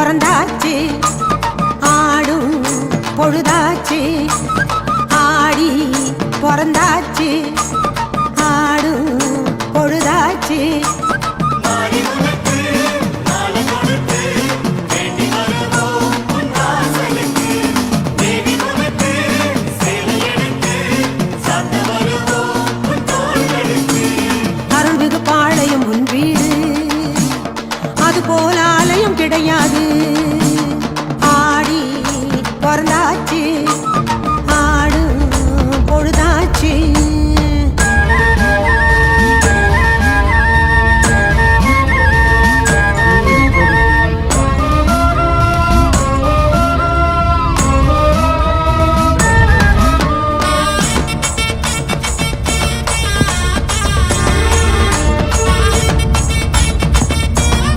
பிறந்தாச்சு ஆடும் பொழுதாச்சு ஆடி பிறந்தாச்சு ஆடும் பொழுதாச்சு அருள்மிகு பாளையம் உன் வீடு அது போல ஆலயம் கிடையாது ஆடி பிறந்தாச்சு